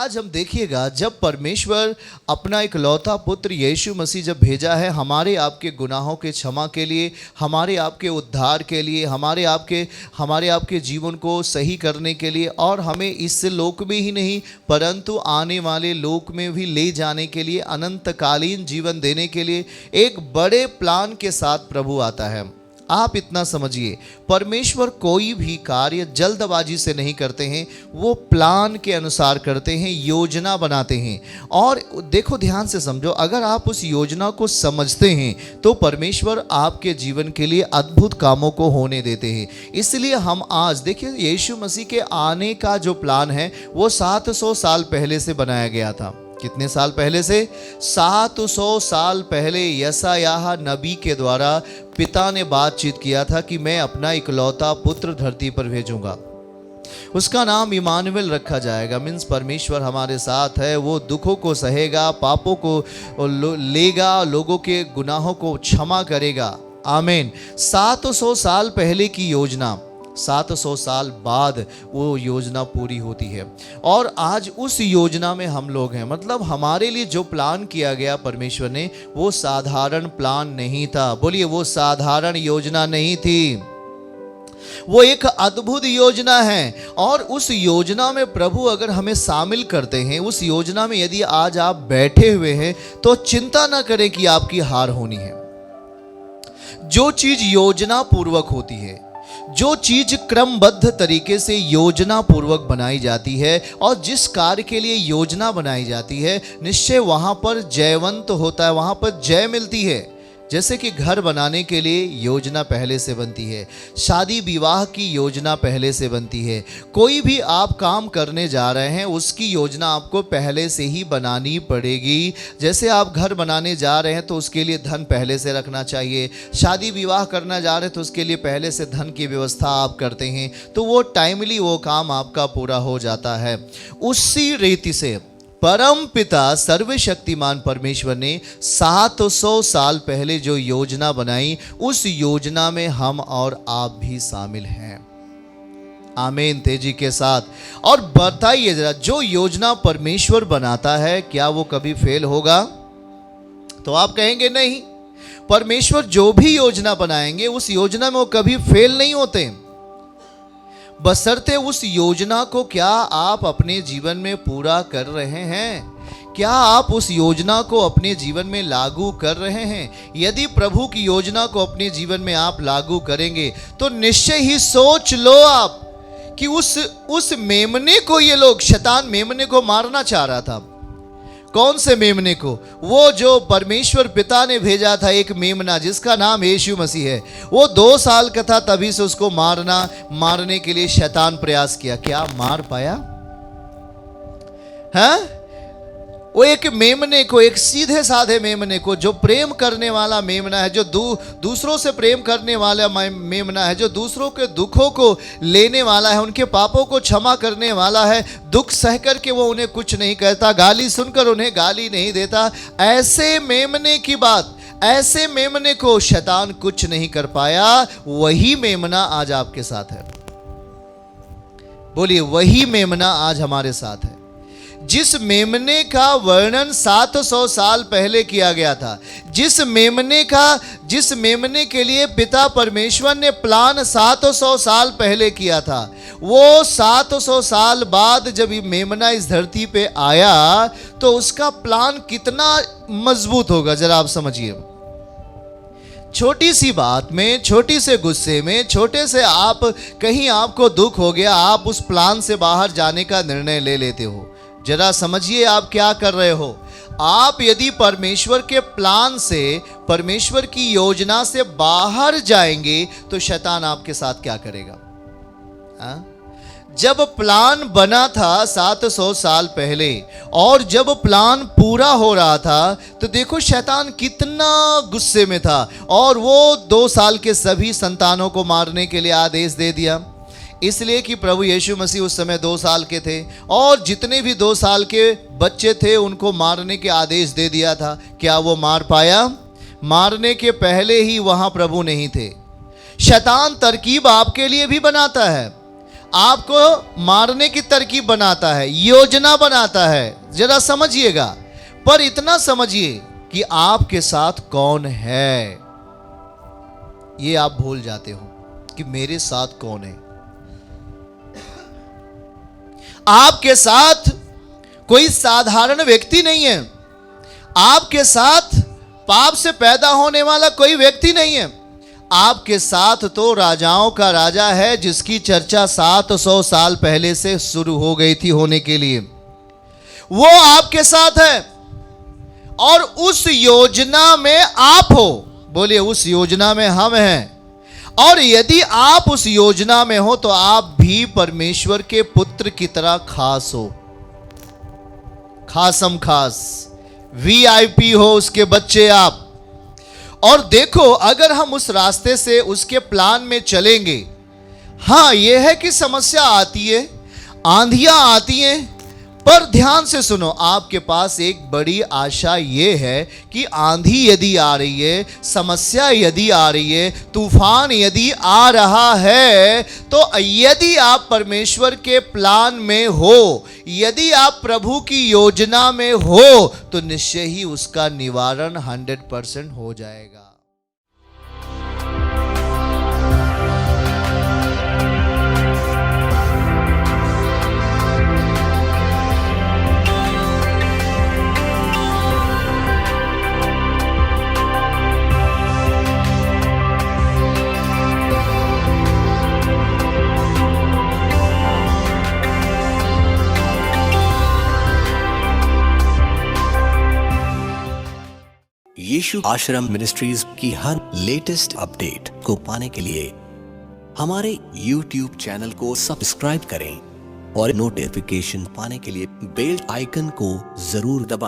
आज हम देखिएगा, जब परमेश्वर अपना इकलौता पुत्र यीशु मसीह जब भेजा है हमारे आपके गुनाहों के क्षमा के लिए, हमारे आपके उद्धार के लिए, हमारे आपके जीवन को सही करने के लिए, और हमें इस लोक में ही नहीं परंतु आने वाले लोक में भी ले जाने के लिए, अनंतकालीन जीवन देने के लिए एक बड़े प्लान के साथ प्रभु आता है। आप इतना समझिए, परमेश्वर कोई भी कार्य जल्दबाजी से नहीं करते हैं, वो प्लान के अनुसार करते हैं, योजना बनाते हैं। और देखो, ध्यान से समझो, अगर आप उस योजना को समझते हैं तो परमेश्वर आपके जीवन के लिए अद्भुत कामों को होने देते हैं। इसलिए हम आज देखिए, यीशु मसीह के आने का जो प्लान है वो 700 साल पहले से बनाया गया था। कितने साल पहले से? 700 साल पहले यशायाह नबी के द्वारा पिता ने बातचीत किया था कि मैं अपना इकलौता पुत्र धरती पर भेजूंगा, उसका नाम इमानुएल रखा जाएगा। मीन्स परमेश्वर हमारे साथ है, वो दुखों को सहेगा, पापों को लेगा, लोगों के गुनाहों को क्षमा करेगा। आमीन। 700 साल पहले की योजना, 700 साल बाद वो योजना पूरी होती है, और आज उस योजना में हम लोग हैं। मतलब हमारे लिए जो प्लान किया गया परमेश्वर ने, वो साधारण प्लान नहीं था। बोलिए, वो साधारण योजना नहीं थी, वो एक अद्भुत योजना है। और उस योजना में प्रभु अगर हमें शामिल करते हैं, उस योजना में यदि आज आप बैठे हुए हैं, तो चिंता ना करें कि आपकी हार होनी है। जो चीज योजना पूर्वक होती है, जो चीज क्रमबद्ध तरीके से योजना पूर्वक बनाई जाती है, और जिस कार्य के लिए योजना बनाई जाती है, निश्चय वहां पर जयवंत होता है, वहां पर जय मिलती है। जैसे कि घर बनाने के लिए योजना पहले से बनती है, शादी विवाह की योजना पहले से बनती है, कोई भी आप काम करने जा रहे हैं उसकी योजना आपको पहले से ही बनानी पड़ेगी। जैसे आप घर बनाने जा रहे हैं तो उसके लिए धन पहले से रखना चाहिए, शादी विवाह करना जा रहे हैं तो उसके लिए पहले से धन की व्यवस्था आप करते हैं, तो वो टाइमली वो काम आपका पूरा हो जाता है। उसी रीति से परम पिता सर्वशक्तिमान परमेश्वर ने 700 साल पहले जो योजना बनाई, उस योजना में हम और आप भी शामिल हैं। आमीन, तेजी के साथ। और बताइए जरा, जो योजना परमेश्वर बनाता है क्या वो कभी फेल होगा? तो आप कहेंगे नहीं, परमेश्वर जो भी योजना बनाएंगे उस योजना में वो कभी फेल नहीं होते, बशर्ते उस योजना को क्या आप अपने जीवन में पूरा कर रहे हैं, क्या आप उस योजना को अपने जीवन में लागू कर रहे हैं। यदि प्रभु की योजना को अपने जीवन में आप लागू करेंगे तो निश्चय ही सोच लो आप कि उस मेमने को ये लोग, शैतान मेमने को मारना चाह रहा था। कौन से मेमने को? वो जो परमेश्वर पिता ने भेजा था, एक मेमना जिसका नाम यीशु मसीह है। वो 2 साल का था, तभी से उसको मारने के लिए शैतान प्रयास किया। क्या मार पाया? हाँ? वो एक मेमने को, एक सीधे साधे मेमने को, जो प्रेम करने वाला मेमना है, जो दूसरों से प्रेम करने वाला मेमना है, जो दूसरों के दुखों को लेने वाला है, उनके पापों को क्षमा करने वाला है, दुख सह करके वो उन्हें कुछ नहीं कहता, गाली सुनकर उन्हें गाली नहीं देता। ऐसे मेमने की बात, ऐसे मेमने को शैतान कुछ नहीं कर पाया। वही मेमना आज आपके साथ है। बोलिए, वही मेमना आज हमारे साथ है। जिस मेमने का वर्णन 700 साल पहले किया गया था, जिस मेमने के लिए पिता परमेश्वर ने प्लान 700 साल पहले किया था, वो 700 साल बाद जब ये मेमना इस धरती पे आया तो उसका प्लान कितना मजबूत होगा, जरा आप समझिए। छोटी सी बात में, छोटी से गुस्से में, छोटे से आप कहीं आपको दुख हो गया, आप उस प्लान से बाहर जाने का निर्णय ले लेते हो। जरा समझिए आप क्या कर रहे हो। आप यदि परमेश्वर के प्लान से, परमेश्वर की योजना से बाहर जाएंगे तो शैतान आपके साथ क्या करेगा? जब प्लान बना था 700 साल पहले और जब प्लान पूरा हो रहा था तो देखो शैतान कितना गुस्से में था, और वो 2 साल के सभी संतानों को मारने के लिए आदेश दे दिया। इसलिए कि प्रभु यीशु मसीह उस समय 2 साल के थे, और जितने भी 2 साल के बच्चे थे उनको मारने के आदेश दे दिया था। क्या वो मार पाया? मारने के पहले ही वहां प्रभु नहीं थे। शैतान तरकीब आपके लिए भी बनाता है। आपको मारने की तरकीब बनाता है, योजना बनाता है, जरा समझिएगा। पर इतना समझिए कि आपके साथ कौन है, ये आप भूल जाते हो कि मेरे साथ कौन है। आपके साथ कोई साधारण व्यक्ति नहीं है, आपके साथ पाप से पैदा होने वाला कोई व्यक्ति नहीं है। आपके साथ तो राजाओं का राजा है, जिसकी चर्चा 700 साल पहले से शुरू हो गई थी होने के लिए। वो आपके साथ है और उस योजना में आप हो। बोलिए, उस योजना में हम हैं। और यदि आप उस योजना में हो तो आप भी परमेश्वर के पुत्र की तरह खास हो, खासम खास, VIP हो, उसके बच्चे आप। और देखो, अगर हम उस रास्ते से, उसके प्लान में चलेंगे, हाँ यह है कि समस्या आती है, आंधियां आती हैं, पर ध्यान से सुनो, आपके पास एक बड़ी आशा ये है कि आंधी यदि आ रही है, समस्या यदि आ रही है, तूफान यदि आ रहा है, तो यदि आप परमेश्वर के प्लान में हो, यदि आप प्रभु की योजना में हो, तो निश्चय ही उसका निवारण 100% हो जाएगा। यीशु आश्रम मिनिस्ट्रीज की हर लेटेस्ट अपडेट को पाने के लिए हमारे YouTube चैनल को सब्सक्राइब करें और नोटिफिकेशन पाने के लिए बेल आइकन को जरूर दबाएं।